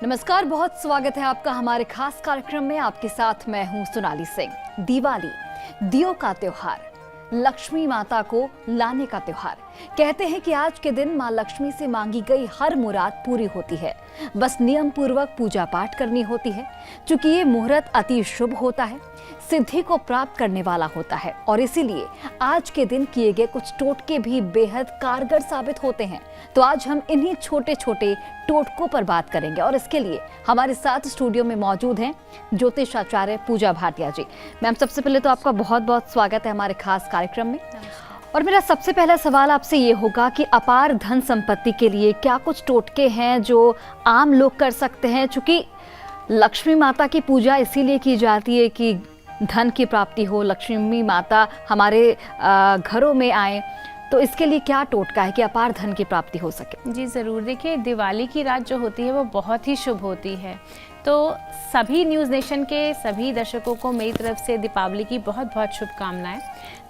नमस्कार, बहुत स्वागत है आपका हमारे खास कार्यक्रम में। आपके साथ मैं हूं सोनाली सिंह। दिवाली, दियों का त्योहार, लक्ष्मी माता को लाने का त्योहार। कहते हैं कि आज के दिन मां लक्ष्मी से मांगी गई हर मुराद पूरी होती है, बस नियम पूर्वक पूजा पाठ करनी होती है। चूंकि ये मुहूर्त अति शुभ होता है, सिद्धि को प्राप्त करने वाला होता है और इसीलिए आज के दिन किए गए कुछ टोटके भी बेहद कारगर साबित होते हैं। तो आज हम इन्हीं छोटे छोटे टोटकों पर बात करेंगे और इसके लिए हमारे साथ स्टूडियो में मौजूद हैं ज्योतिष आचार्य पूजा भाटिया जी। मैम, सबसे पहले तो आपका बहुत बहुत स्वागत है हमारे खास कार्यक्रम में। और मेरा सबसे पहला सवाल आपसे ये होगा कि अपार धन संपत्ति के लिए क्या कुछ टोटके हैं जो आम लोग कर सकते हैं? चूंकि लक्ष्मी माता की पूजा इसीलिए की जाती है कि धन की प्राप्ति हो, लक्ष्मी माता हमारे घरों में आए, तो इसके लिए क्या टोटका है कि अपार धन की प्राप्ति हो सके? जी ज़रूर। देखिए, दिवाली की रात जो होती है वो बहुत ही शुभ होती है। तो सभी न्यूज़ नेशन के सभी दर्शकों को मेरी तरफ से दीपावली की बहुत बहुत शुभकामनाएं।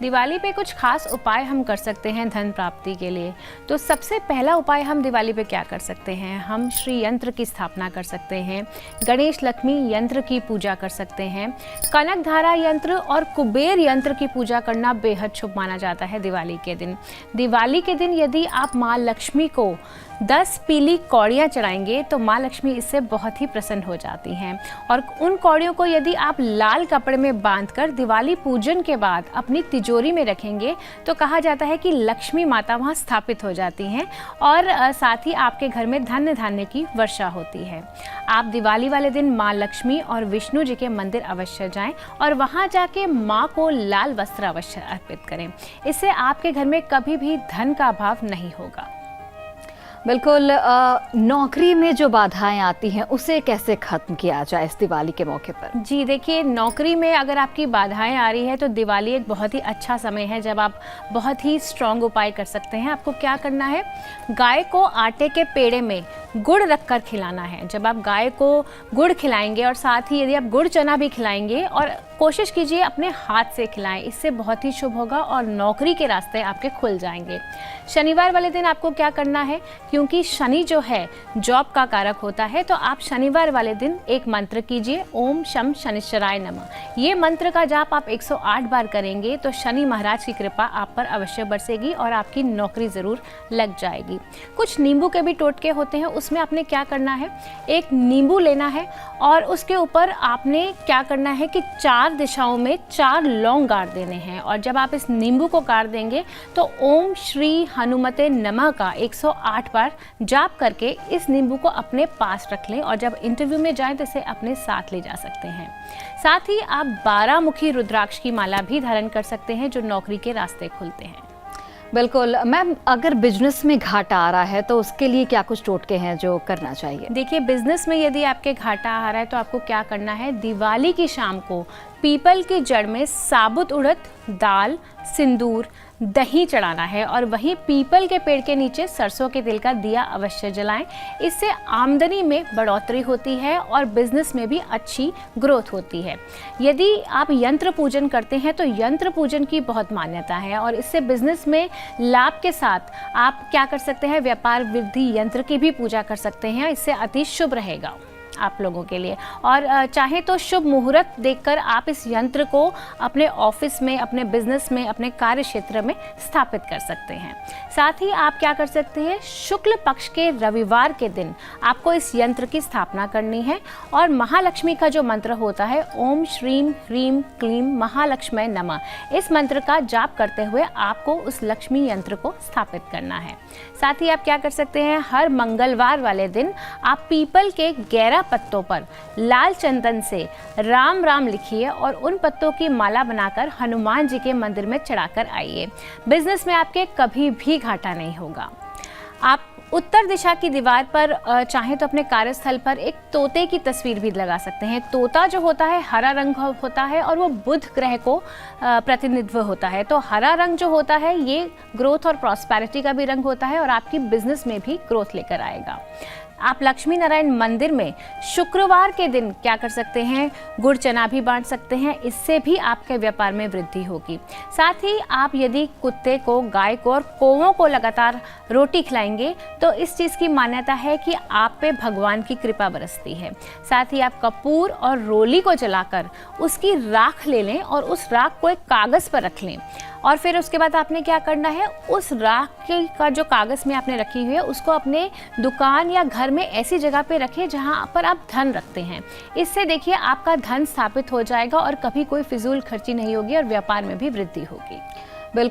दिवाली पे कुछ खास उपाय हम कर सकते हैं धन प्राप्ति के लिए। तो सबसे पहला उपाय हम दिवाली पे क्या कर सकते हैं? हम श्री यंत्र की स्थापना कर सकते हैं, गणेश लक्ष्मी यंत्र की पूजा कर सकते हैं, कनक धारा यंत्र और कुबेर यंत्र की पूजा करना बेहद शुभ माना जाता है दिवाली के दिन। दिवाली के दिन यदि आप माँ लक्ष्मी को 10 पीली कौड़ियाँ चढ़ाएंगे तो माँ लक्ष्मी इससे बहुत ही प्रसन्न हो जाती हैं। और उन कौड़ियों को यदि आप लाल कपड़े में बांधकर दिवाली पूजन के बाद अपनी तिजोरी में रखेंगे तो कहा जाता है कि लक्ष्मी माता वहाँ स्थापित हो जाती हैं और साथ ही आपके घर में धन्य धान्य की वर्षा होती है। आप दिवाली वाले दिन माँ लक्ष्मी और विष्णु जी के मंदिर अवश्य जाएं और वहाँ जाके माँ को लाल वस्त्र अवश्य अर्पित करें। इससे आपके घर में कभी भी धन का अभाव नहीं होगा। बिल्कुल। नौकरी में जो बाधाएं आती हैं उसे कैसे खत्म किया जाए इस दिवाली के मौके पर? जी देखिए, नौकरी में अगर आपकी बाधाएं आ रही है तो दिवाली एक बहुत ही अच्छा समय है जब आप बहुत ही स्ट्रॉन्ग उपाय कर सकते हैं। आपको क्या करना है? गाय को आटे के पेड़े में गुड़ रखकर खिलाना है। जब आप गाय को गुड़ खिलाएंगे और साथ ही यदि आप गुड़ चना भी खिलाएंगे, और कोशिश कीजिए अपने हाथ से खिलाएं, इससे बहुत ही शुभ होगा और नौकरी के रास्ते आपके खुल जाएंगे। शनिवार वाले दिन आपको क्या करना है? क्योंकि शनि जो है जॉब का कारक होता है, तो आप शनिवार वाले दिन एक मंत्र कीजिए, ओम शम शनिश्चराय नमः। ये मंत्र का जाप आप 108 बार करेंगे तो शनि महाराज की कृपा आप पर अवश्य बरसेगी और आपकी नौकरी ज़रूर लग जाएगी। कुछ नींबू के भी टोटके होते हैं, उसमें आपने क्या करना है? एक नींबू लेना है और उसके ऊपर आपने क्या करना है कि 4 दिशाओं में 4 लौंग गाड़ देने हैं। और जब आप इस नींबू को गाड़ देंगे तो ओम श्री हनुमते नमः का 108 बार जाप करके इस नींबू को अपने पास रख लें और जब इंटरव्यू में जाएं तो इसे अपने साथ ले जा सकते हैं। साथ ही आप 12 मुखी रुद्राक्ष की माला भी धारण कर सकते हैं जो नौकरी के रास्ते खुलते हैं। बिल्कुल। मैम, अगर बिजनेस में घाटा आ रहा है तो उसके लिए क्या कुछ टोटके हैं जो करना चाहिए? देखिए, बिजनेस में यदि आपके घाटा आ रहा है तो आपको क्या करना है? दिवाली की शाम को पीपल की जड़ में साबुत उड़द दाल, सिंदूर, दही चढ़ाना है और वहीं पीपल के पेड़ के नीचे सरसों के तेल का दिया अवश्य जलाएं। इससे आमदनी में बढ़ोतरी होती है और बिजनेस में भी अच्छी ग्रोथ होती है। यदि आप यंत्र पूजन करते हैं तो यंत्र पूजन की बहुत मान्यता है और इससे बिजनेस में लाभ के साथ आप क्या कर सकते हैं? व्यापार वृद्धि यंत्र की भी पूजा कर सकते हैं। इससे अति शुभ रहेगा आप लोगों के लिए। और चाहे तो शुभ मुहूर्त देखकर आप इस यंत्र को अपने ऑफिस में, अपने बिजनेस में, अपने कार्य क्षेत्र में स्थापित कर सकते हैं। साथ ही आप क्या कर सकते हैं? शुक्ल पक्ष के रविवार के दिन आपको इस यंत्र की स्थापना करनी है और महालक्ष्मी का जो मंत्र होता है, ओम श्रीम ह्रीम क्लीम महालक्ष्मी नमः, इस मंत्र का जाप करते हुए आपको उस लक्ष्मी यंत्र को स्थापित करना है। साथ ही आप क्या कर सकते हैं? हर मंगलवार वाले दिन आप पीपल के 11 पत्तों पर लाल चंदन से राम राम लिखिए और उन पत्तों की माला बनाकर हनुमान जी के मंदिर में चढ़ाकर आइए। बिजनेस में आपके कभी भी घाटा नहीं होगा। आप उत्तर दिशा की दीवार पर चाहे तो अपने कार्यस्थल पर एक तोते की तस्वीर भी लगा सकते हैं। तोता जो होता है हरा रंग होता है और वो बुध ग्रह को प्रतिनिधित्व होता है। तो हरा रंग जो होता है ये ग्रोथ और प्रॉस्पेरिटी का भी रंग होता है और आपकी बिजनेस में भी ग्रोथ लेकर आएगा। आप लक्ष्मी नारायण मंदिर में शुक्रवार के दिन क्या कर सकते हैं, गुड़ चना भी बांट सकते हैं, इससे भी आपके व्यापार में वृद्धि होगी। साथ ही आप यदि कुत्ते को, गाय को और कौवों को लगातार रोटी खिलाएंगे तो इस चीज़ की मान्यता है कि आप पे भगवान की कृपा बरसती है। साथ ही आप कपूर और रोली को जलाकर उसकी राख ले लें और उस राख को एक कागज़ पर रख लें और फिर उसके बाद आपने क्या करना है, उस राख का जो कागज़ में आपने रखी हुई है उसको अपने दुकान या घर में ऐसी जगह पे रखें जहां पर आप धन रखते हैं। इससे देखिए आपका धन स्थापित हो जाएगा और कभी कोई फिजूल खर्ची नहीं होगी और व्यापार में भी वृद्धि होगी। बिल्कुल।